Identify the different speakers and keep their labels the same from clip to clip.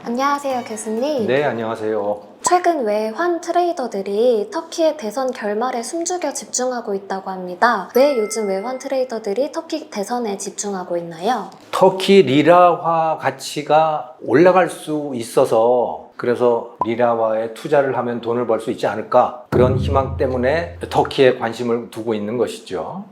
Speaker 1: 안녕하세요, 교수님.
Speaker 2: 네, 안녕하세요.
Speaker 1: 최근 외환 트레이더들이 터키의 대선 결말에 숨죽여 집중하고 있다고 합니다. 왜 요즘 외환 트레이더들이 터키 대선에 집중하고 있나요?
Speaker 2: 터키 리라화 가치가 올라갈 수 있어서 그래서 리라화에 투자를 하면 돈을 벌 수 있지 않을까 그런 희망 때문에 터키에 관심을 두고 있는 것이죠.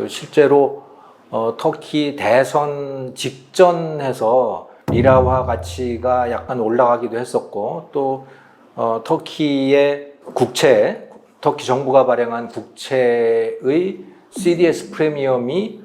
Speaker 2: 실제로 터키 대선 직전해서 리라화 가치가 약간 올라가기도 했었고 또 터키의 국채, 터키 정부가 발행한 국채의 CDS 프리미엄이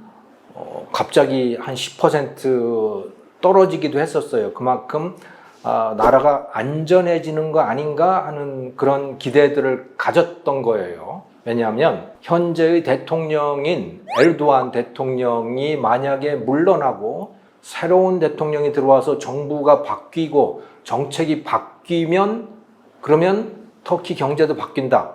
Speaker 2: 갑자기 한 10% 떨어지기도 했었어요. 그만큼 나라가 안전해지는 거 아닌가 하는 그런 기대들을 가졌던 거예요. 왜냐하면 현재의 대통령인 에르도안 대통령이 만약에 물러나고 새로운 대통령이 들어와서 정부가 바뀌고 정책이 바뀌면 그러면 터키 경제도 바뀐다.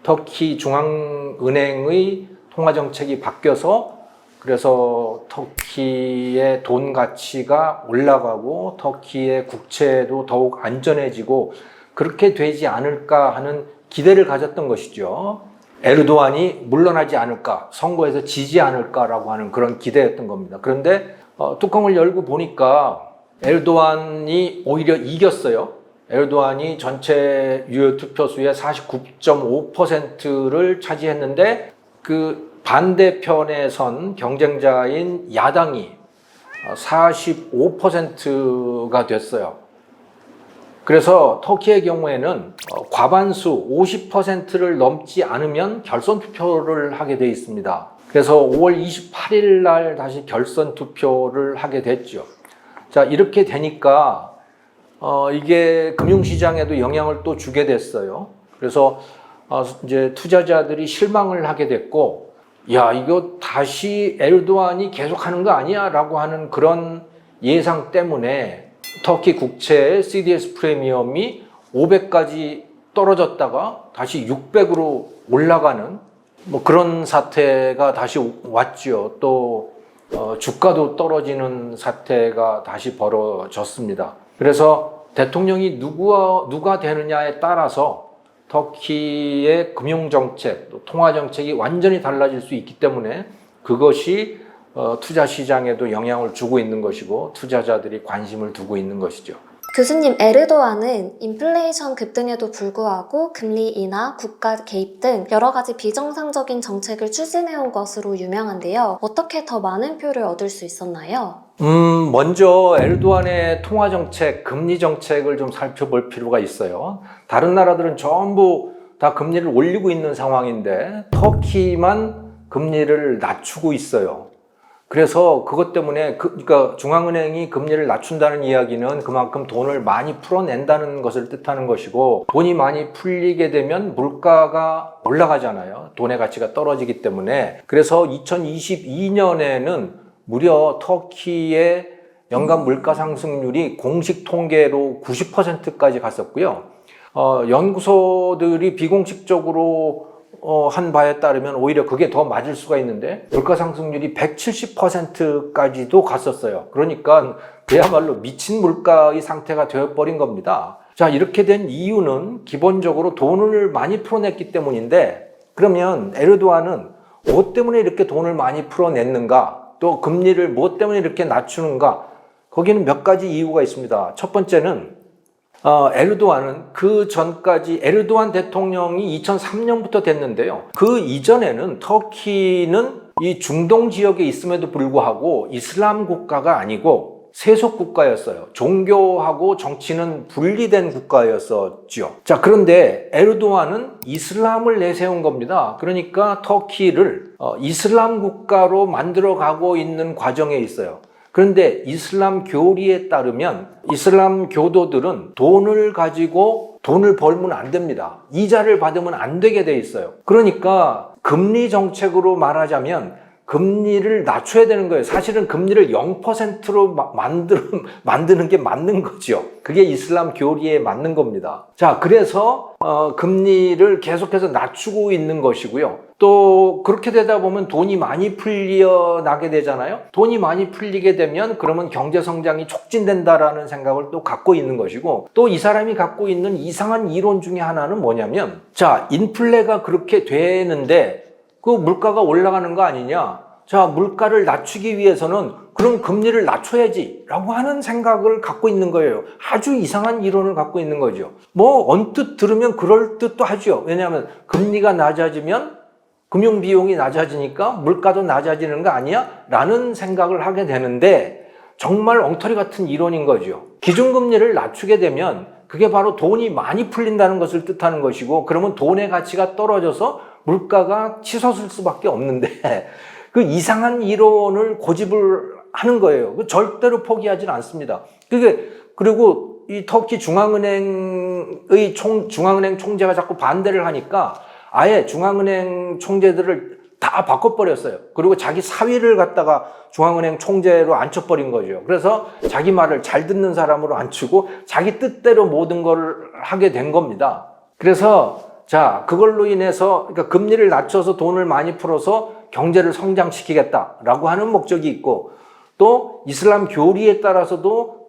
Speaker 2: 터키 중앙은행의 통화정책이 바뀌어서 그래서 터키의 돈 가치가 올라가고 터키의 국채도 더욱 안전해지고 그렇게 되지 않을까 하는 기대를 가졌던 것이죠. 에르도안이 물러나지 않을까, 선거에서 지지 않을까라고 하는 그런 기대였던 겁니다. 그런데 뚜껑을 열고 보니까 에르도안이 오히려 이겼어요. 에르도안이 전체 유효 투표수의 49.5%를 차지했는데 그 반대편에 선 경쟁자인 야당이 45%가 됐어요. 그래서 터키의 경우에는 과반수 50%를 넘지 않으면 결선 투표를 하게 돼 있습니다. 그래서 5월 28일 날 다시 결선 투표를 하게 됐죠. 자, 이렇게 되니까 이게 금융시장에도 영향을 또 주게 됐어요. 그래서 이제 투자자들이 실망을 하게 됐고, 야, 이거 다시 에르도안이 계속하는 거 아니야? 라고 하는 그런 예상 때문에 터키 국채의 CDS 프리미엄이 500까지 떨어졌다가 다시 600으로 올라가는 뭐 그런 사태가 다시 왔죠. 또 주가도 떨어지는 사태가 다시 벌어졌습니다. 그래서 대통령이 누가 되느냐에 따라서 터키의 금융정책, 또 통화정책이 완전히 달라질 수 있기 때문에 그것이 투자 시장에도 영향을 주고 있는 것이고 투자자들이 관심을 두고 있는 것이죠.
Speaker 1: 교수님, 에르도안은 인플레이션 급등에도 불구하고 금리 인하, 국가 개입 등 여러 가지 비정상적인 정책을 추진해온 것으로 유명한데요. 어떻게 더 많은 표를 얻을 수 있었나요?
Speaker 2: 먼저 에르도안의 통화정책, 금리정책을 좀 살펴볼 필요가 있어요. 다른 나라들은 전부 다 금리를 올리고 있는 상황인데 터키만 금리를 낮추고 있어요. 그래서 그것 때문에 그러니까 중앙은행이 금리를 낮춘다는 이야기는 그만큼 돈을 많이 풀어낸다는 것을 뜻하는 것이고 돈이 많이 풀리게 되면 물가가 올라가잖아요. 돈의 가치가 떨어지기 때문에. 그래서 2022년에는 무려 터키의 연간 물가 상승률이 공식 통계로 90%까지 갔었고요. 연구소들이 비공식적으로 한 바에 따르면 오히려 그게 더 맞을 수가 있는데 물가 상승률이 170%까지도 갔었어요. 그러니까 그야말로 미친 물가의 상태가 되어버린 겁니다. 자, 이렇게 된 이유는 기본적으로 돈을 많이 풀어냈기 때문인데 그러면 에르도안은 뭐 때문에 이렇게 돈을 많이 풀어냈는가? 또 금리를 뭐 때문에 이렇게 낮추는가? 거기는 몇 가지 이유가 있습니다. 첫 번째는 에르도안은 그 전까지 에르도안 대통령이 2003년부터 됐는데요. 그 이전에는 터키는 이 중동 지역에 있음에도 불구하고 이슬람 국가가 아니고 세속 국가였어요. 종교하고 정치는 분리된 국가였었죠. 자, 그런데 에르도안은 이슬람을 내세운 겁니다. 그러니까 터키를 이슬람 국가로 만들어가고 있는 과정에 있어요. 그런데 이슬람 교리에 따르면 이슬람 교도들은 돈을 가지고 돈을 벌면 안 됩니다. 이자를 받으면 안 되게 돼 있어요. 그러니까 금리 정책으로 말하자면 금리를 낮춰야 되는 거예요. 사실은 금리를 0%로 만드는 게 맞는 거죠. 그게 이슬람 교리에 맞는 겁니다. 자, 그래서 금리를 계속해서 낮추고 있는 것이고요. 또 그렇게 되다 보면 돈이 많이 풀려나게 되잖아요. 돈이 많이 풀리게 되면 그러면 경제 성장이 촉진된다라는 생각을 또 갖고 있는 것이고, 또 이 사람이 갖고 있는 이상한 이론 중에 하나는 뭐냐면, 자, 인플레가 그렇게 되는데 그 물가가 올라가는 거 아니냐? 자, 물가를 낮추기 위해서는 그럼 금리를 낮춰야지 라고 하는 생각을 갖고 있는 거예요. 아주 이상한 이론을 갖고 있는 거죠. 뭐 언뜻 들으면 그럴 듯도 하죠. 왜냐하면 금리가 낮아지면 금융비용이 낮아지니까 물가도 낮아지는 거 아니야? 라는 생각을 하게 되는데, 정말 엉터리 같은 이론인 거죠. 기준금리를 낮추게 되면 그게 바로 돈이 많이 풀린다는 것을 뜻하는 것이고, 그러면 돈의 가치가 떨어져서 물가가 치솟을 수밖에 없는데 그 이상한 이론을 고집을 하는 거예요. 절대로 포기하지는 않습니다. 그리고 이 터키 중앙은행의 중앙은행 총재가 자꾸 반대를 하니까 아예 중앙은행 총재들을 다 바꿔버렸어요. 그리고 자기 사위를 갖다가 중앙은행 총재로 앉혀버린 거죠. 그래서 자기 말을 잘 듣는 사람으로 앉히고 자기 뜻대로 모든 걸 하게 된 겁니다. 그래서 자, 그걸로 인해서 그러니까 금리를 낮춰서 돈을 많이 풀어서 경제를 성장시키겠다라고 하는 목적이 있고, 또 이슬람 교리에 따라서도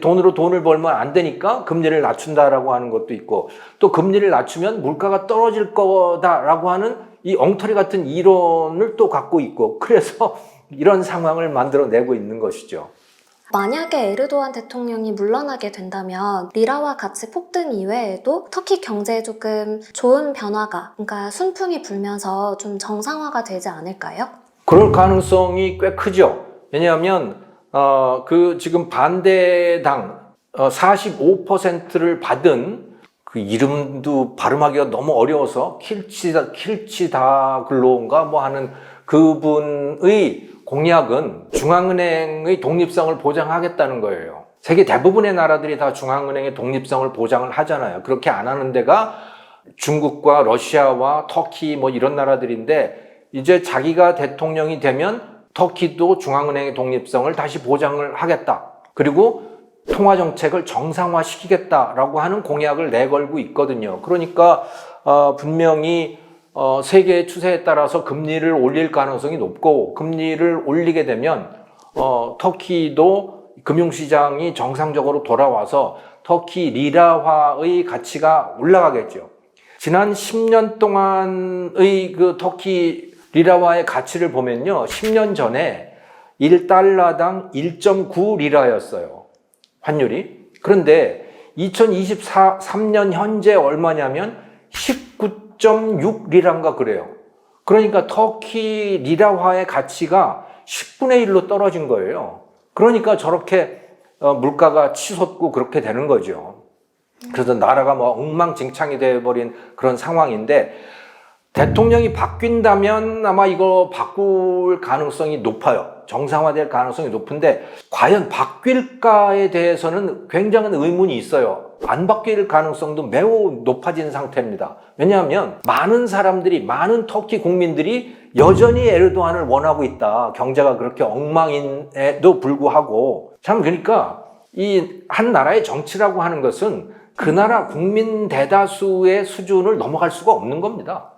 Speaker 2: 돈으로 돈을 벌면 안 되니까 금리를 낮춘다라고 하는 것도 있고, 또 금리를 낮추면 물가가 떨어질 거다라고 하는 이 엉터리 같은 이론을 또 갖고 있고, 그래서 이런 상황을 만들어내고 있는 것이죠.
Speaker 1: 만약에 에르도안 대통령이 물러나게 된다면 리라와 가치 폭등 이외에도 터키 경제에 조금 좋은 변화가, 그러니까 순풍이 불면서 좀 정상화가 되지 않을까요?
Speaker 2: 그럴 가능성이 꽤 크죠. 왜냐하면 지금 반대당 45%를 받은, 그 이름도 발음하기가 너무 어려워서 킬치다글로인가 뭐 하는 그분의 공약은 중앙은행의 독립성을 보장하겠다는 거예요. 세계 대부분의 나라들이 다 중앙은행의 독립성을 보장을 하잖아요. 그렇게 안 하는 데가 중국과 러시아와 터키 뭐 이런 나라들인데, 이제 자기가 대통령이 되면 터키도 중앙은행의 독립성을 다시 보장을 하겠다. 그리고 통화정책을 정상화시키겠다라고 하는 공약을 내걸고 있거든요. 그러니까 분명히 세계의 추세에 따라서 금리를 올릴 가능성이 높고, 금리를 올리게 되면 터키도 금융시장이 정상적으로 돌아와서 터키 리라화의 가치가 올라가겠죠. 지난 10년 동안의 그 터키 리라화의 가치를 보면요, 10년 전에 1달러당 1.9 리라였어요, 환율이. 그런데 2023년 현재 얼마냐면 19.6 리라인가 그래요. 그러니까 터키 리라화의 가치가 10분의 1로 떨어진 거예요. 그러니까 저렇게 물가가 치솟고 그렇게 되는 거죠. 그래서 나라가 뭐 엉망진창이 되어버린 그런 상황인데, 대통령이 바뀐다면 아마 이거 바꿀 가능성이 높아요. 정상화될 가능성이 높은데, 과연 바뀔까에 대해서는 굉장한 의문이 있어요. 안 바뀔 가능성도 매우 높아진 상태입니다. 왜냐하면 많은 사람들이, 많은 터키 국민들이 여전히 에르도안을 원하고 있다. 경제가 그렇게 엉망인에도 불구하고. 참, 그러니까 이 한 나라의 정치라고 하는 것은 그 나라 국민 대다수의 수준을 넘어갈 수가 없는 겁니다.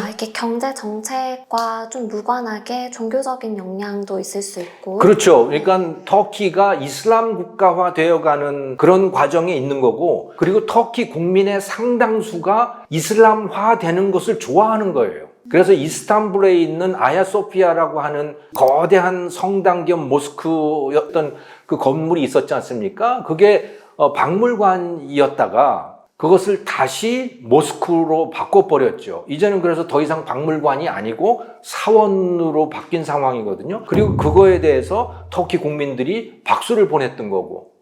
Speaker 1: 이렇게 경제 정책과 좀 무관하게 종교적인 영향도 있을 수 있고.
Speaker 2: 그렇죠. 그러니까 터키가 이슬람 국가화 되어가는 그런 과정에 있는 거고, 그리고 터키 국민의 상당수가 이슬람화 되는 것을 좋아하는 거예요. 그래서 이스탄불에 있는 아야소피아라고 하는 거대한 성당 겸 모스크였던 그 건물이 있었지 않습니까? 그게 박물관이었다가 그것을 다시 모스크로 바꿔버렸죠. 이제는 그래서 더 이상 박물관이 아니고 사원으로 바뀐 상황이거든요. 그리고 그거에 대해서 터키 국민들이 박수를 보냈던 거고.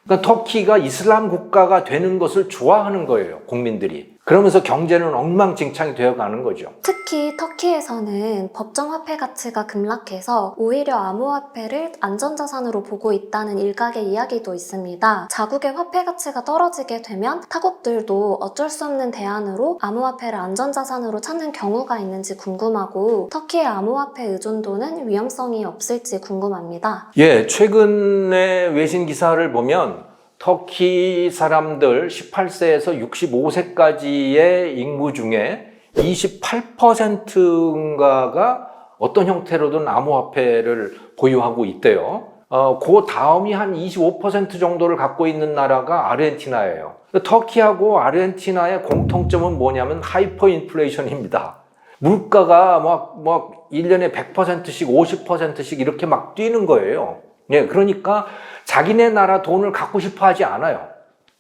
Speaker 2: 그러니까 터키가 이슬람 국가가 되는 것을 좋아하는 거예요, 국민들이. 그러면서 경제는 엉망진창이 되어가는 거죠.
Speaker 1: 특히 터키에서는 법정 화폐 가치가 급락해서 오히려 암호화폐를 안전자산으로 보고 있다는 일각의 이야기도 있습니다. 자국의 화폐 가치가 떨어지게 되면 타국들도 어쩔 수 없는 대안으로 암호화폐를 안전자산으로 찾는 경우가 있는지 궁금하고 터키의 암호화폐 의존도는 위험성이 없을지 궁금합니다.
Speaker 2: 예, 최근에 외신 기사를 보면 터키 사람들 18세에서 65세까지의 인구 중에 28%인가가 어떤 형태로든 암호화폐를 보유하고 있대요. 그 다음이 한 25% 정도를 갖고 있는 나라가 아르헨티나예요. 터키하고 아르헨티나의 공통점은 뭐냐면 하이퍼 인플레이션입니다. 물가가 막 1년에 100%씩 50%씩 이렇게 막 뛰는 거예요. 예, 그러니까 자기네 나라 돈을 갖고 싶어 하지 않아요.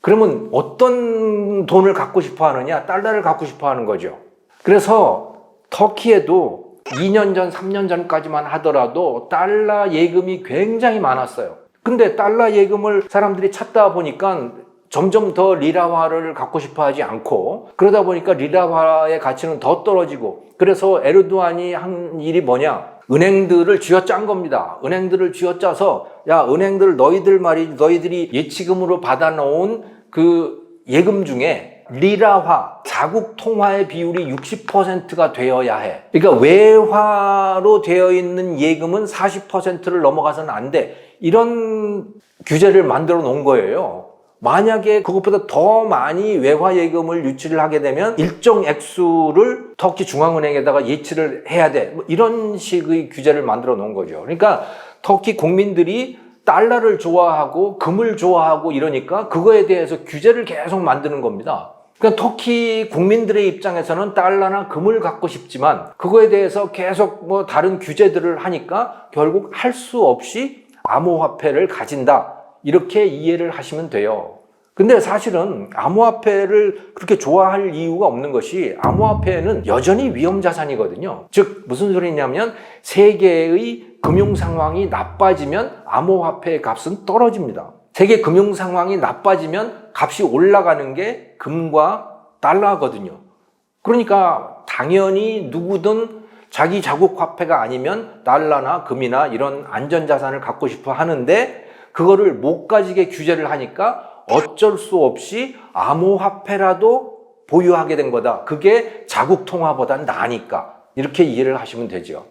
Speaker 2: 그러면 어떤 돈을 갖고 싶어 하느냐? 달러를 갖고 싶어 하는 거죠. 그래서 터키에도 2년 전, 3년 전까지만 하더라도 달러 예금이 굉장히 많았어요. 근데 달러 예금을 사람들이 찾다 보니까 점점 더 리라화를 갖고 싶어 하지 않고 그러다 보니까 리라화의 가치는 더 떨어지고 그래서 에르도안이 한 일이 뭐냐? 은행들을 쥐어짠 겁니다. 은행들을 쥐어짜서 야 은행들 너희들이 예치금으로 받아놓은 그 예금 중에 리라화, 자국 통화의 비율이 60%가 되어야 해. 그러니까 외화로 되어 있는 예금은 40%를 넘어가서는 안 돼. 이런 규제를 만들어 놓은 거예요. 만약에 그것보다 더 많이 외화 예금을 유치를 하게 되면 일정 액수를 터키 중앙은행에다가 예치를 해야 돼. 뭐 이런 식의 규제를 만들어 놓은 거죠. 그러니까 터키 국민들이 달러를 좋아하고 금을 좋아하고 이러니까 그거에 대해서 규제를 계속 만드는 겁니다. 그러니까 터키 국민들의 입장에서는 달러나 금을 갖고 싶지만 그거에 대해서 계속 뭐 다른 규제들을 하니까 결국 할 수 없이 암호화폐를 가진다. 이렇게 이해를 하시면 돼요. 근데 사실은 암호화폐를 그렇게 좋아할 이유가 없는 것이 암호화폐는 여전히 위험자산이거든요. 즉 무슨 소리냐면 세계의 금융 상황이 나빠지면 암호화폐의 값은 떨어집니다. 세계 금융 상황이 나빠지면 값이 올라가는 게 금과 달러거든요. 그러니까 당연히 누구든 자기 자국 화폐가 아니면 달러나 금이나 이런 안전자산을 갖고 싶어 하는데 그거를 못 가지게 규제를 하니까 어쩔 수 없이 암호화폐라도 보유하게 된 거다. 그게 자국 통화보단 나으니까. 이렇게 이해를 하시면 되죠.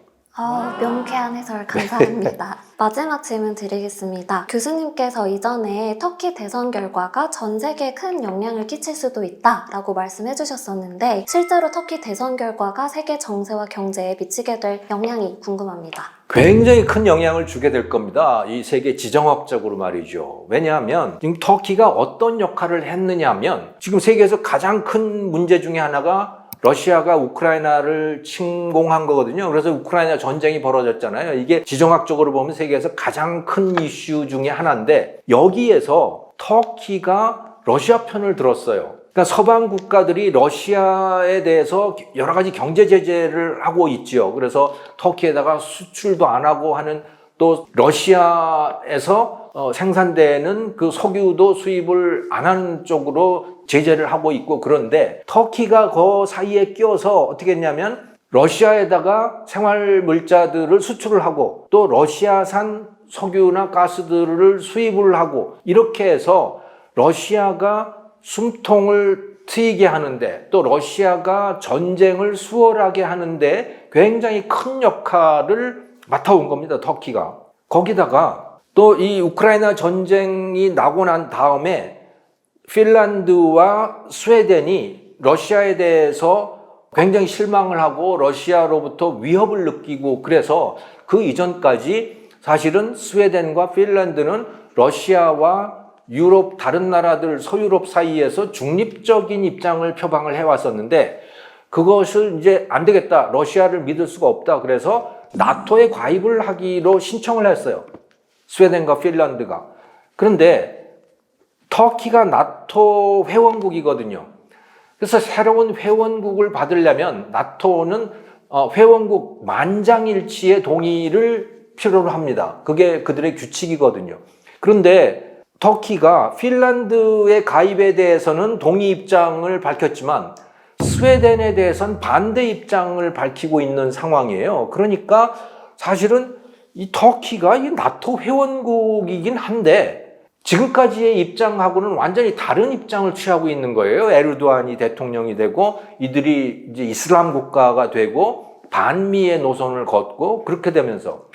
Speaker 1: 명쾌한 해설 감사합니다. 마지막 질문 드리겠습니다. 교수님께서 이전에 터키 대선 결과가 전 세계에 큰 영향을 끼칠 수도 있다라고 말씀해 주셨었는데 실제로 터키 대선 결과가 세계 정세와 경제에 미치게 될 영향이 궁금합니다.
Speaker 2: 굉장히 큰 영향을 주게 될 겁니다. 이 세계 지정학적으로 말이죠. 왜냐하면 지금 터키가 어떤 역할을 했느냐면 지금 세계에서 가장 큰 문제 중에 하나가 러시아가 우크라이나를 침공한 거거든요. 그래서 우크라이나 전쟁이 벌어졌잖아요. 이게 지정학적으로 보면 세계에서 가장 큰 이슈 중에 하나인데 여기에서 터키가 러시아 편을 들었어요. 그러니까 서방 국가들이 러시아에 대해서 여러 가지 경제 제재를 하고 있지요. 그래서 터키에다가 수출도 안 하고 하는 또 러시아에서 생산되는 그 석유도 수입을 안 하는 쪽으로 제재를 하고 있고 그런데 터키가 그 사이에 끼어서 어떻게 했냐면 러시아에다가 생활 물자들을 수출을 하고 또 러시아산 석유나 가스들을 수입을 하고 이렇게 해서 러시아가 숨통을 트이게 하는데 또 러시아가 전쟁을 수월하게 하는데 굉장히 큰 역할을 맡아온 겁니다. 터키가. 거기다가 또 이 우크라이나 전쟁이 나고 난 다음에 핀란드와 스웨덴이 러시아에 대해서 굉장히 실망을 하고 러시아로부터 위협을 느끼고 그래서 그 이전까지 사실은 스웨덴과 핀란드는 러시아와 유럽 다른 나라들 서유럽 사이에서 중립적인 입장을 표방을 해왔었는데 그것을 이제 안 되겠다. 러시아를 믿을 수가 없다. 그래서 나토에 가입을 하기로 신청을 했어요. 스웨덴과 핀란드가. 그런데 터키가 나토 회원국이거든요. 그래서 새로운 회원국을 받으려면 나토는 회원국 만장일치의 동의를 필요로 합니다. 그게 그들의 규칙이거든요. 그런데 터키가 핀란드의 가입에 대해서는 동의 입장을 밝혔지만 스웨덴에 대해서는 반대 입장을 밝히고 있는 상황이에요. 그러니까 사실은 이 터키가 이 나토 회원국이긴 한데 지금까지의 입장하고는 완전히 다른 입장을 취하고 있는 거예요. 에르도안이 대통령이 되고 이들이 이제 이슬람 국가가 되고 반미의 노선을 걷고 그렇게 되면서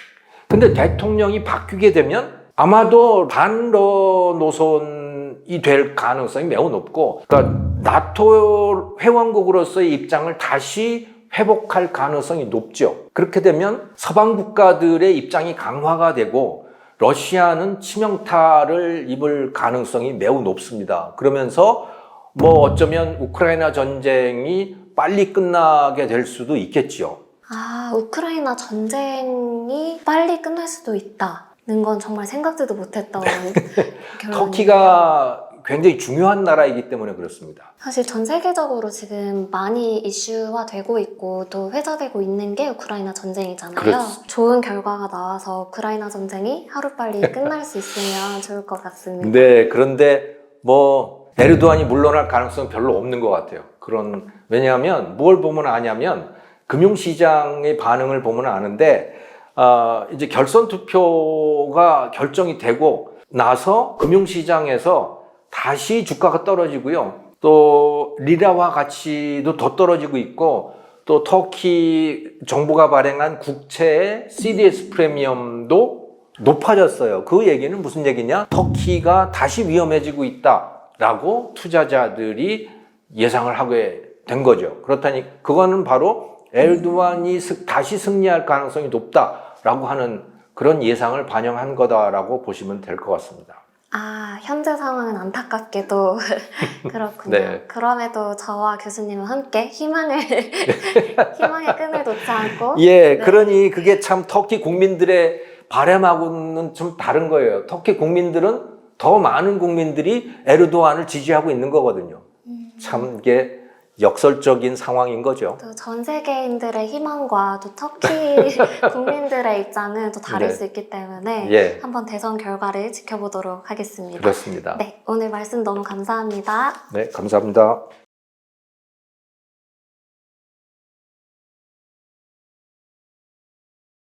Speaker 2: 근데 대통령이 바뀌게 되면 아마도 반러 노선이 될 가능성이 매우 높고 그러니까 나토 회원국으로서의 입장을 다시 회복할 가능성이 높죠. 그렇게 되면 서방 국가들의 입장이 강화가 되고 러시아는 치명타를 입을 가능성이 매우 높습니다. 그러면서 뭐 어쩌면 우크라이나 전쟁이 빨리 끝나게 될 수도 있겠지요.
Speaker 1: 아, 우크라이나 전쟁이 빨리 끝날 수도 있다는 건 정말 생각지도 못했던 결론이에요.
Speaker 2: 터키가 굉장히 중요한 나라이기 때문에 그렇습니다.
Speaker 1: 사실 전 세계적으로 지금 많이 이슈화되고 있고 또 회자되고 있는 게 우크라이나 전쟁이잖아요.
Speaker 2: 그렇습니다.
Speaker 1: 좋은 결과가 나와서 우크라이나 전쟁이 하루빨리 끝날 수 있으면 좋을 것 같습니다.
Speaker 2: 네, 그런데 뭐 에르도안이 물러날 가능성은 별로 없는 것 같아요. 왜냐하면 뭘 보면 아냐면 금융시장의 반응을 보면 아는데 이제 결선 투표가 결정이 되고 나서 금융시장에서 다시 주가가 떨어지고요. 또 리라화 가치도 더 떨어지고 있고 또 터키 정부가 발행한 국채의 CDS 프리미엄도 높아졌어요. 그 얘기는 무슨 얘기냐? 터키가 다시 위험해지고 있다라고 투자자들이 예상을 하게 된 거죠. 그렇다니 그거는 바로 에르도안이 다시 승리할 가능성이 높다라고 하는 그런 예상을 반영한 거다라고 보시면 될 것 같습니다.
Speaker 1: 아, 현재 상황은 안타깝게도 그렇군요.
Speaker 2: 네.
Speaker 1: 그럼에도 저와 교수님은 함께 희망의 끈을 놓지 않고
Speaker 2: 예,
Speaker 1: 네.
Speaker 2: 그러니 그게 참 터키 국민들의 바람하고는 좀 다른 거예요. 터키 국민들은 더 많은 국민들이 에르도안을 지지하고 있는 거거든요. 참 이게 역설적인 상황인 거죠.
Speaker 1: 또 전 세계인들의 희망과 또 터키 국민들의 입장은 또 다를
Speaker 2: 네.
Speaker 1: 수 있기 때문에
Speaker 2: 예.
Speaker 1: 한번 대선 결과를 지켜보도록 하겠습니다.
Speaker 2: 그렇습니다.
Speaker 1: 네, 오늘 말씀 너무 감사합니다.
Speaker 2: 네, 감사합니다.